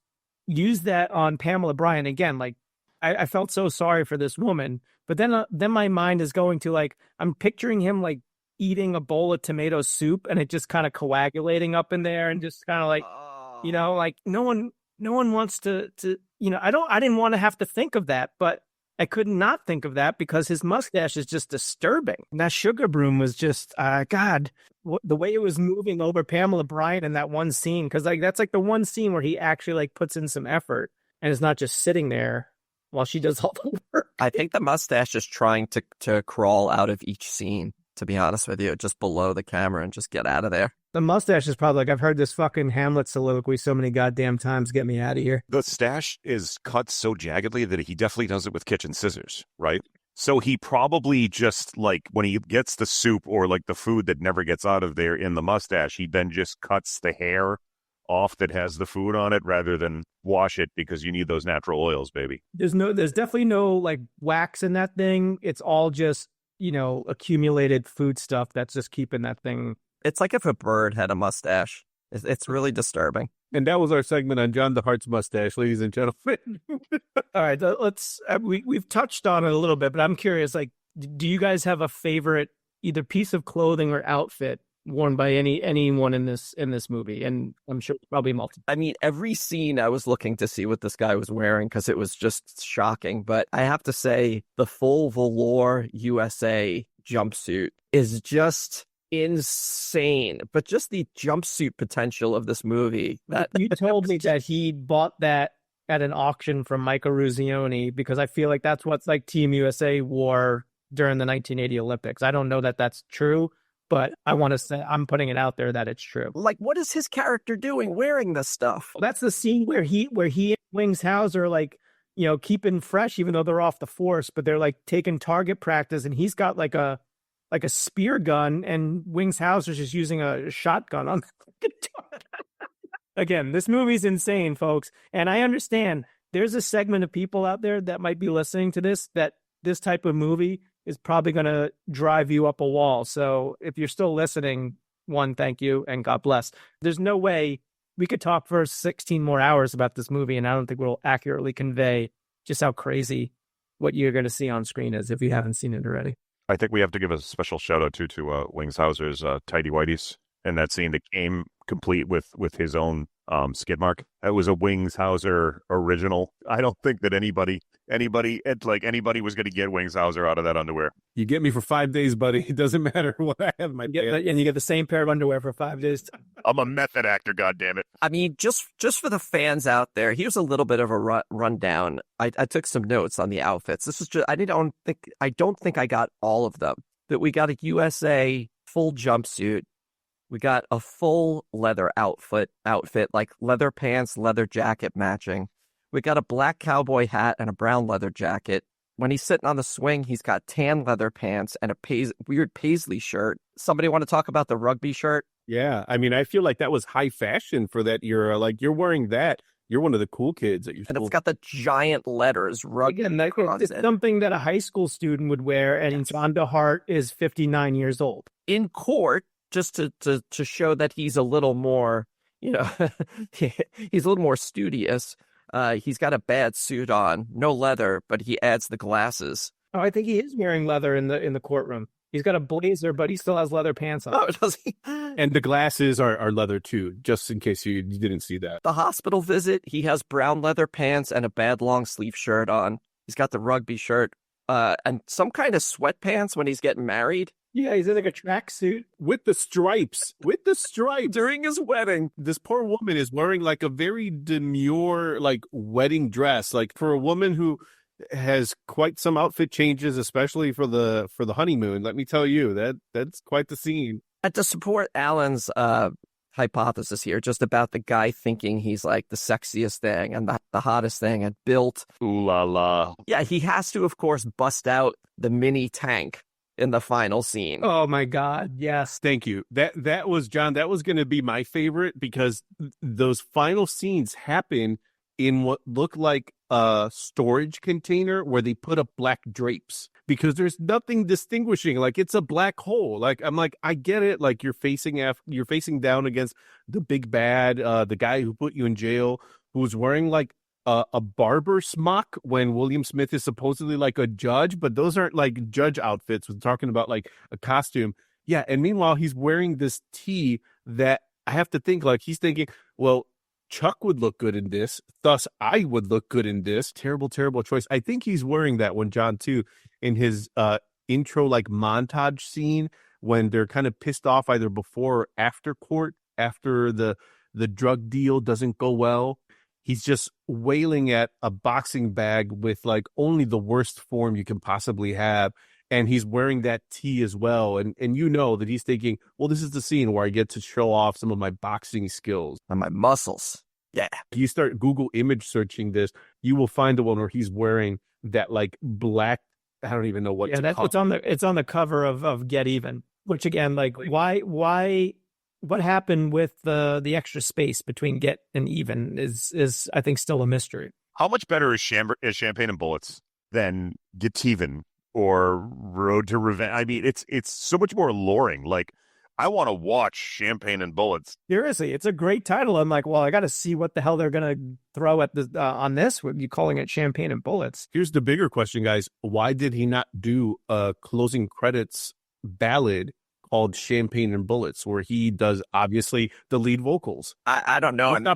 Use that on Pamela Bryant again. Like I felt so sorry for this woman, but then my mind is going to like, I'm picturing him like eating a bowl of tomato soup and it just kind of coagulating up in there and just kind of like, you know, like no one wants to, you know, I didn't want to have to think of that, but I could not think of that because his mustache is just disturbing. And that sugar broom was just, God, the way it was moving over Pamela Bryant in that one scene. Cause like, that's like the one scene where he actually like puts in some effort and is not just sitting there while she does all the work. I think the mustache is trying to crawl out of each scene, to be honest with you, just below the camera and just get out of there. The mustache is probably like, I've heard this fucking Hamlet soliloquy so many goddamn times, get me out of here. The stash is cut so jaggedly that he definitely does it with kitchen scissors, right? So he probably just, like, when he gets the soup or, like, the food that never gets out of there in the mustache, he then just cuts the hair off that has the food on it rather than wash it, because you need those natural oils, baby. There's definitely no, like, wax in that thing. It's all just, you know, accumulated food stuff that's just keeping that thing. It's like if a bird had a mustache. It's really disturbing. And that was our segment on John De Hart's mustache, ladies and gentlemen. All right, let's. We've touched on it a little bit, but I'm curious. Like, do you guys have a favorite either piece of clothing or outfit worn by anyone in this movie? And I'm sure probably multiple. I mean, every scene I was looking to see what this guy was wearing because it was just shocking. But I have to say, the full velour USA jumpsuit is just insane. But just the jumpsuit potential of this movie. You told me that he bought that at an auction from Mike Eruzione, because I feel like that's what's like Team USA wore during the 1980 Olympics. I don't know that that's true, but I want to say, I'm putting it out there that it's true. Like, what is his character doing wearing this stuff? Well, that's the scene where he and Wings Hauser, like, you know, keeping fresh, even though they're off the force, but they're like taking target practice, and he's got like a spear gun, and Wings Hauser's just using a shotgun on the guitar. Again, this movie's insane, folks. And I understand there's a segment of people out there that might be listening to this, that this type of movie is probably going to drive you up a wall. So if you're still listening, one, thank you, and God bless. There's no way we could talk for 16 more hours about this movie, and I don't think we'll accurately convey just how crazy what you're going to see on screen is if you haven't seen it already. I think we have to give a special shout out to Wings Hauser's tidy whities in that scene that came complete with his own skid mark. That was a Wings Hauser original. I don't think that anybody was going to get Wings Hauser out of that underwear. You get me for 5 days, buddy. It doesn't matter what I have in my pants. And you get the same pair of underwear for 5 days. I'm a method actor, goddammit. I mean, just for the fans out there, here's a little bit of a rundown. I took some notes on the outfits. This is just I don't think I got all of them. That we got a USA full jumpsuit. We got a full leather outfit, like leather pants, leather jacket matching. We got a black cowboy hat and a brown leather jacket. When he's sitting on the swing, he's got tan leather pants and a weird paisley shirt. Somebody want to talk about the rugby shirt? Yeah, I mean, I feel like that was high fashion for that era. Like, you're wearing that, You're one of the cool kids at your And school. it's got the giant letters rugged Again, across it's it. something that a high school student would wear, and John De Hart is 59 years old. In court, just to show that he's a little more, he's a little more studious. He's got a bad suit on, no leather, but he adds the glasses. Oh, I think he is wearing leather in the courtroom. He's got a blazer, but he still has leather pants on. Oh, does he? And the glasses are leather too, just in case you didn't see that. The hospital visit, he has brown leather pants and a bad long sleeve shirt on. He's got the rugby shirt and some kind of sweatpants when he's getting married. Yeah, he's in like a tracksuit. With the stripes. During his wedding. This poor woman is wearing like a very demure, like wedding dress. Like for a woman who has quite some outfit changes, especially for the honeymoon. Let me tell you, that's quite the scene. And to support Alan's hypothesis here, just about the guy thinking he's like the sexiest thing and the hottest thing and built. Ooh la la. Yeah, he has to, of course, bust out the mini tank in the final scene. Oh my God, yes. Thank you. That was, John, that was going to be my favorite because those final scenes happen in what looked like a storage container where they put up black drapes because there's nothing distinguishing. Like it's a black hole. Like I'm like, I get it. Like you're facing down against the big bad, the guy who put you in jail, who's wearing like a barber smock when William Smith is supposedly like a judge, but those aren't like judge outfits. We're talking about like a costume. Yeah. And meanwhile, he's wearing this tee that I have to think like he's thinking, well, Chuck would look good in this. Thus, I would look good in this. Terrible, terrible choice. I think he's wearing that when John, too, in his intro, like montage scene when they're kind of pissed off either before or after court, after the drug deal doesn't go well. He's just wailing at a boxing bag with like only the worst form you can possibly have. And he's wearing that tee as well. And you know that he's thinking, well, this is the scene where I get to show off some of my boxing skills. And my muscles. Yeah. You start Google image searching this, you will find the one where he's wearing that like black, I don't even know what to that's call it. it's on the cover of GetEven, which again, like why what happened with the extra space between Get and Even is I think still a mystery. How much better is Champagne and Bullets than GetEven or Road to Revenge? I mean, it's so much more alluring. Like, I want to watch Champagne and Bullets. Seriously, it's a great title. I'm like, well, I got to see what the hell they're gonna throw at the on this. With you calling it Champagne and Bullets? Here's the bigger question, guys. Why did he not do a closing credits ballad called Champagne and Bullets, where he does obviously the lead vocals? I don't know. Missed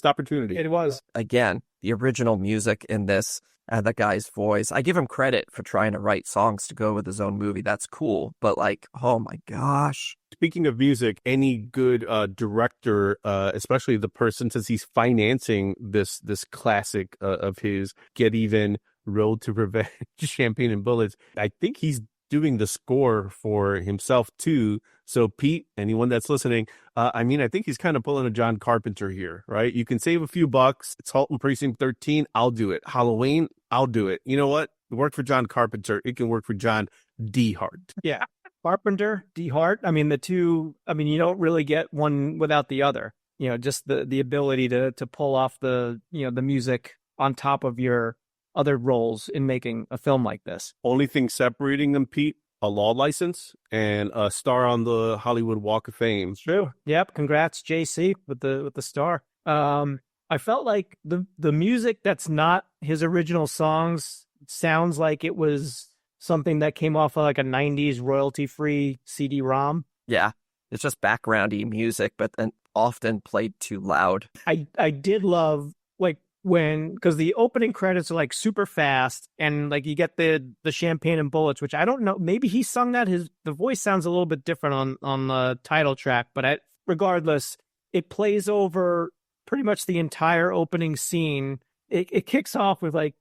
opportunity. It was. Again, the original music in this and the guy's voice. I give him credit for trying to write songs to go with his own movie. That's cool. But like, oh my gosh. Speaking of music, any good director, especially the person, since he's financing this classic of his, GetEven, Road to Revenge, Champagne and Bullets, I think he's doing the score for himself too. So Pete, anyone that's listening, I think he's kind of pulling a John Carpenter here, right? You can save a few bucks. It's Halton Precinct 13. I'll do it. Halloween, I'll do it. You know what? It worked for John Carpenter. It can work for John De Hart. Yeah. Carpenter, De Hart. I mean, the two, you don't really get one without the other. You know, just the ability to pull off the music on top of your other roles in making a film like this. Only thing separating them, Pete, a law license and a star on the Hollywood Walk of Fame. True. Yep. Congrats, JC, with the star. I felt like the music that's not his original songs sounds like it was something that came off of like a 90s royalty-free CD-ROM. Yeah. It's just backgroundy music, but then often played too loud. I did love like because the opening credits are like super fast and like you get the Champagne and Bullets, which I don't know, maybe he sung that. The voice sounds a little bit different on the title track, but regardless, it plays over pretty much the entire opening scene. It kicks off with like,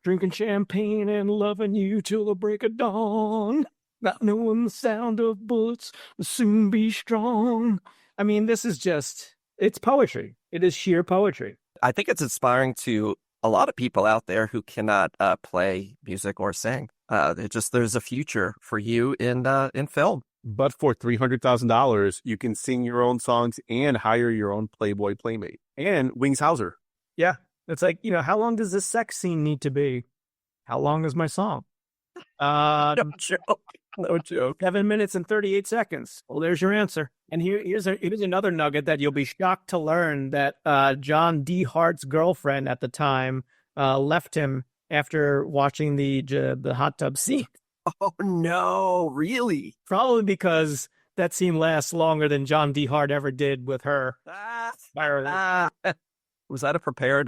drinking champagne and loving you till the break of dawn, not knowing the sound of bullets will soon be strong. I mean, this is it's poetry. It is sheer poetry. I think it's inspiring to a lot of people out there who cannot play music or sing. There's a future for you in film. But for $300,000, you can sing your own songs and hire your own Playboy playmate. And Wings Hauser. Yeah. It's like, how long does this sex scene need to be? How long is my song? No joke. No joke. 7 minutes and 38 seconds. Well, there's your answer. And here's another nugget that you'll be shocked to learn that John De Hart's girlfriend at the time left him after watching the hot tub scene. Oh, no, really? Probably because that scene lasts longer than John De Hart ever did with her. Was that a prepared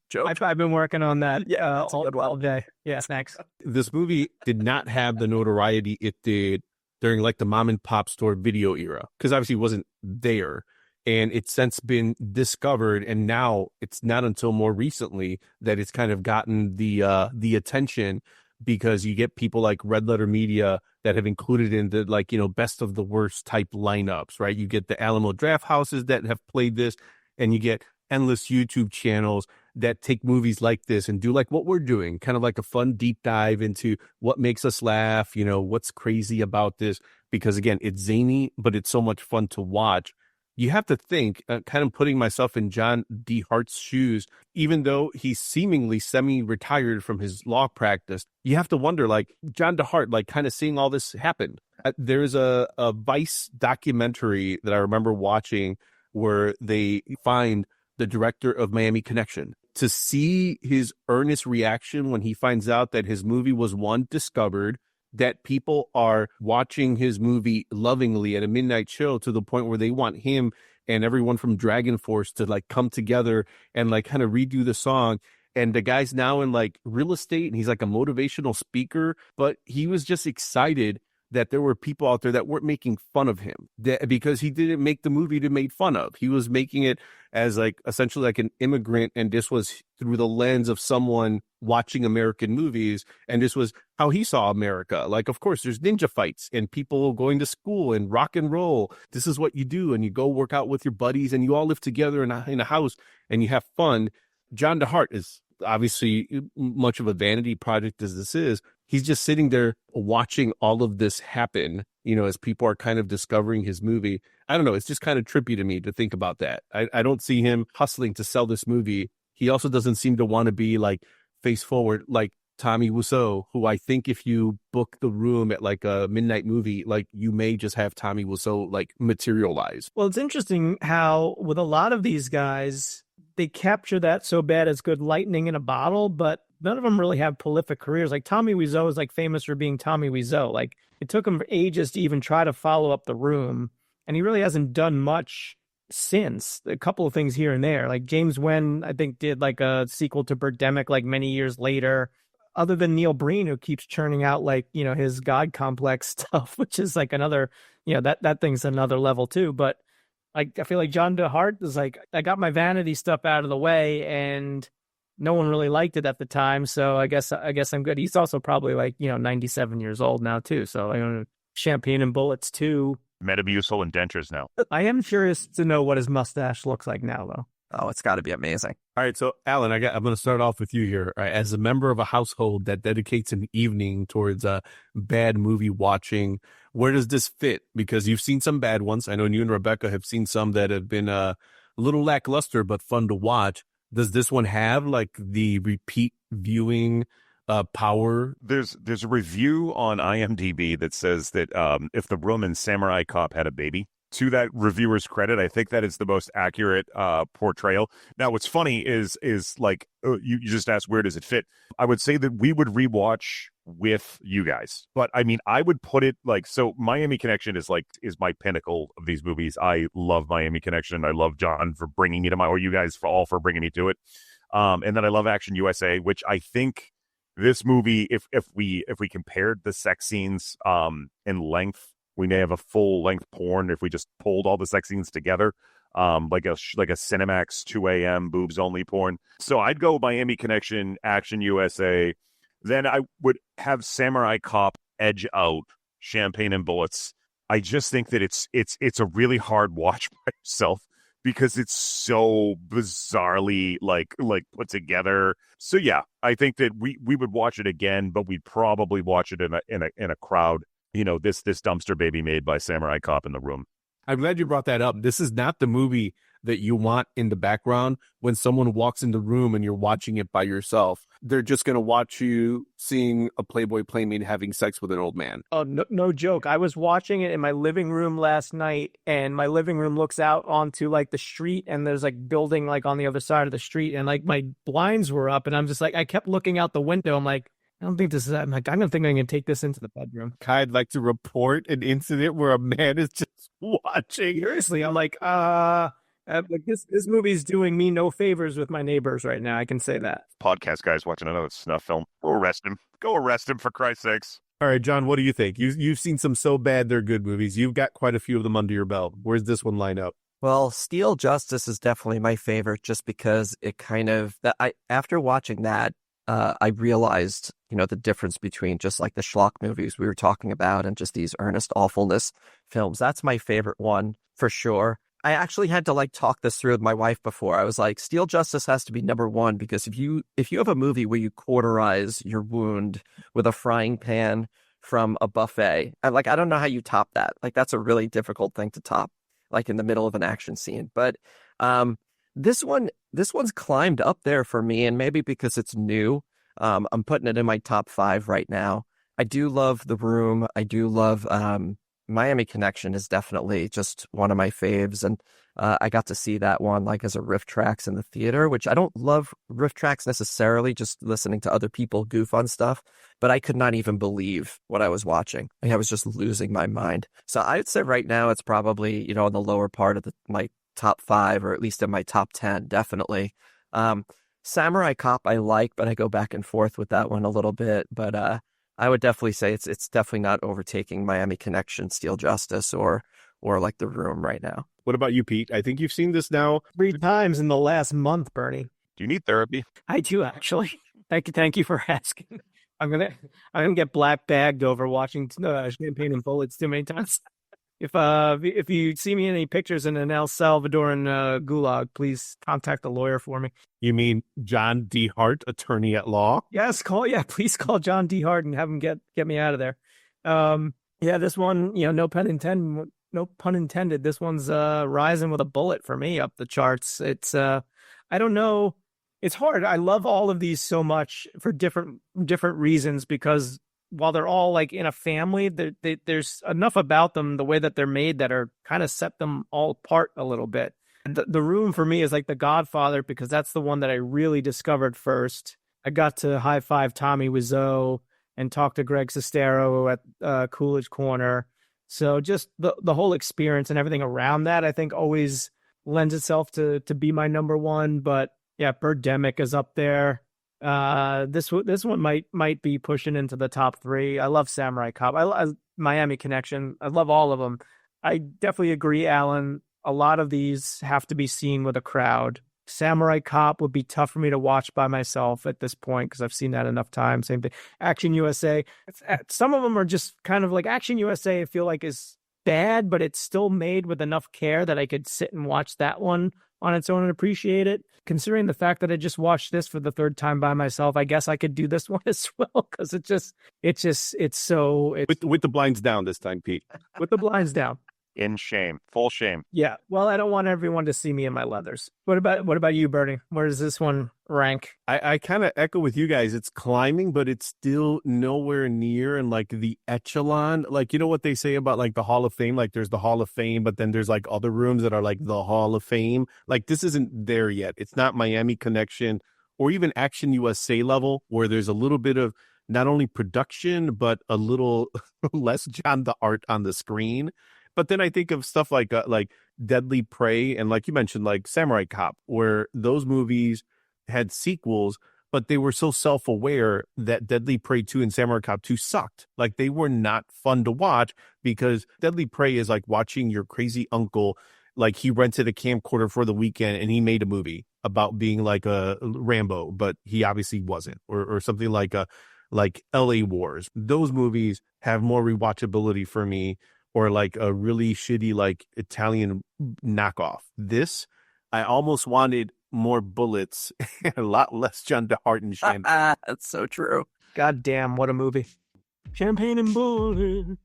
joke? I've been working on that that's a good one. all day. Yeah, thanks. This movie did not have the notoriety it did during like the mom and pop store video era, because obviously it wasn't there. And it's since been discovered, and now it's not until more recently that it's kind of gotten the attention, because you get people like Red Letter Media that have included in the best of the worst type lineups, right? You get the Alamo Draft Houses that have played this, and you get endless YouTube channels that take movies like this and do like what we're doing, kind of like a fun deep dive into what makes us laugh, what's crazy about this, because again, it's zany, but it's so much fun to watch. You have to think, kind of putting myself in John De Hart's shoes, even though he's seemingly semi-retired from his law practice, you have to wonder, like, John De Hart, like, kind of seeing all this happen. There's a Vice documentary that I remember watching where they find the director of Miami Connection. To see his earnest reaction when he finds out that his movie was discovered, that people are watching his movie lovingly at a midnight show to the point where they want him and everyone from Dragon Force to like come together and like kind of redo the song. And the guy's now in like real estate and he's like a motivational speaker, but he was just excited that there were people out there that weren't making fun of him, because he didn't make the movie to make fun of. He was making it as like essentially like an immigrant, and this was through the lens of someone watching American movies, and this was how he saw America. Like, of course, there's ninja fights and people going to school and rock and roll. This is what you do, and you go work out with your buddies, and you all live together in a house, and you have fun. John De Hart is obviously much of a vanity project as this is. He's just sitting there watching all of this happen, as people are kind of discovering his movie. I don't know. It's just kind of trippy to me to think about that. I don't see him hustling to sell this movie. He also doesn't seem to want to be like face forward like Tommy Wiseau, who I think if you book the room at like a midnight movie, like you may just have Tommy Wiseau like materialize. Well, it's interesting how with a lot of these guys, they capture that so bad it's good lightning in a bottle, but none of them really have prolific careers. Like Tommy Wiseau is like famous for being Tommy Wiseau. Like it took him ages to even try to follow up The Room, and he really hasn't done much since. A couple of things here and there. Like James Wen, I think, did like a sequel to Birdemic like many years later. Other than Neil Breen, who keeps churning out like, his God complex stuff, which is like another, that thing's another level too. But I feel like John De Hart is like, I got my vanity stuff out of the way, and no one really liked it at the time. So I guess I'm good. He's also probably like, 97 years old now too. So Champagne and Bullets too. Metamucil and dentures now. I am curious to know what his mustache looks like now, though. Oh, it's got to be amazing. All right, so Alan, I'm going to start off with you here. All right, as a member of a household that dedicates an evening towards bad movie watching, where does this fit? Because you've seen some bad ones. I know you and Rebecca have seen some that have been a little lackluster but fun to watch. Does this one have like the repeat viewing power? There's a review on IMDb that says that if The Room and Samurai Cop had a baby. To that reviewer's credit, I think that is the most accurate portrayal. Now, what's funny is like you just asked, where does it fit? I would say that we would rewatch with you guys, but I mean, I would put it like, so Miami Connection is my pinnacle of these movies. I love Miami Connection. I love John for bringing me to or you guys for bringing me to it. And then I love Action USA, which I think this movie, if we compared the sex scenes in length, we may have a full-length porn if we just pulled all the sex scenes together, like a Cinemax 2 a.m. boobs-only porn. So I'd go Miami Connection, Action USA. Then I would have Samurai Cop edge out Champagne and Bullets. I just think that it's a really hard watch by yourself because it's so bizarrely like put together. So yeah, I think that we would watch it again, but we'd probably watch it in a crowd. this dumpster baby made by Samurai Cop in the room. I'm glad you brought that up. This is not the movie that you want in the background when someone walks in the room and you're watching it by yourself. They're just going to watch you seeing a Playboy playmate having sex with an old man. Oh, no joke. I was watching it in my living room last night, and my living room looks out onto like the street, and there's like building like on the other side of the street, and like my blinds were up, and I'm just like, I kept looking out the window. I'm like, I don't think this is, I'm like, I don't think I can take this into the bedroom. I'd like to report an incident where a man is just watching. Seriously, I'm like, like this movie's doing me no favors with my neighbors right now. I can say that. Podcast guy's watching another snuff film. Go arrest him. Go arrest him, for Christ's sakes. All right, John, what do you think? You've seen some so bad they're good movies. You've got quite a few of them under your belt. Where's this one line up? Well, Steel Justice is definitely my favorite just because it kind of, after watching that, I realized, the difference between just like the schlock movies we were talking about and just these earnest awfulness films. That's my favorite one for sure. I actually had to like talk this through with my wife before. I was like, Steel Justice has to be number one because if you have a movie where you cauterize your wound with a frying pan from a buffet, I don't know how you top that. Like, that's a really difficult thing to top, like in the middle of an action scene. But this one's climbed up there for me, and maybe because it's new, I'm putting it in my top 5 right now. I do love The Room. I do love Miami Connection is definitely just one of my faves, and I got to see that one like as a riff tracks in the theater, which I don't love riff tracks necessarily, just listening to other people goof on stuff, but I could not even believe what I was watching. I was just losing my mind. So I would say right now it's probably, in the lower part of my top 5, or at least in my top 10, definitely. Samurai Cop I like, but I go back and forth with that one a little bit. But I would definitely say it's definitely not overtaking Miami Connection, Steel Justice, or like The Room right now. What about you, Pete? I think you've seen this now 3 times in the last month, Bernie. Do you need therapy? I do, actually. Thank you for asking. I'm gonna get black bagged over watching Champagne and Bullets too many times. If you see me in any pictures in an El Salvadoran gulag, please contact a lawyer for me. You mean John De Hart, attorney at law? Yes, please call John De Hart and have him get me out of there. This one, no pun intended. This one's rising with a bullet for me up the charts. It's I don't know. It's hard. I love all of these so much for different reasons, because while they're all like in a family, there's enough about them, the way that they're made, that are kind of set them all apart a little bit. The Room for me is like The Godfather, because that's the one that I really discovered first. I got to high five Tommy Wiseau and talk to Greg Sestero at Coolidge Corner. So just the whole experience and everything around that, I think, always lends itself to be my number one. But yeah, Birdemic is up there. This one might be pushing into the top 3. I love Samurai Cop. I Miami Connection. I love all of them. I definitely agree, Alan. A lot of these have to be seen with a crowd. Samurai Cop would be tough for me to watch by myself at this point, because I've seen that enough times. Same thing. Action USA. Some of them are just kind of like Action USA, I feel like, is bad, but it's still made with enough care that I could sit and watch that one on its own and appreciate it. Considering the fact that I just watched this for the 3rd time by myself, I guess I could do this one as well, because it's with the blinds down this time, Pete. With the blinds down. In shame, full shame. Yeah. Well, I don't want everyone to see me in my leathers. What about you, Bernie? Where does this one rank? I kind of echo with you guys. It's climbing, but it's still nowhere near in like the echelon. Like, you know what they say about like the Hall of Fame? Like, there's the Hall of Fame, but then there's like other rooms that are like the Hall of Fame. Like, this isn't there yet. It's not Miami Connection or even Action USA level, where there's a little bit of not only production, but a little less John De Hart on the screen. But then I think of stuff like Deadly Prey and, like you mentioned, like Samurai Cop, where those movies had sequels, but they were so self-aware that Deadly Prey 2 and Samurai Cop 2 sucked. Like, they were not fun to watch, because Deadly Prey is like watching your crazy uncle, like he rented a camcorder for the weekend and he made a movie about being like a Rambo, but he obviously wasn't, or something like LA Wars. Those movies have more rewatchability for me. Or like a really shitty like Italian knockoff. This, I almost wanted more bullets and a lot less John De Hart and Champagne. That's so true. God damn, what a movie. Champagne and Bullets.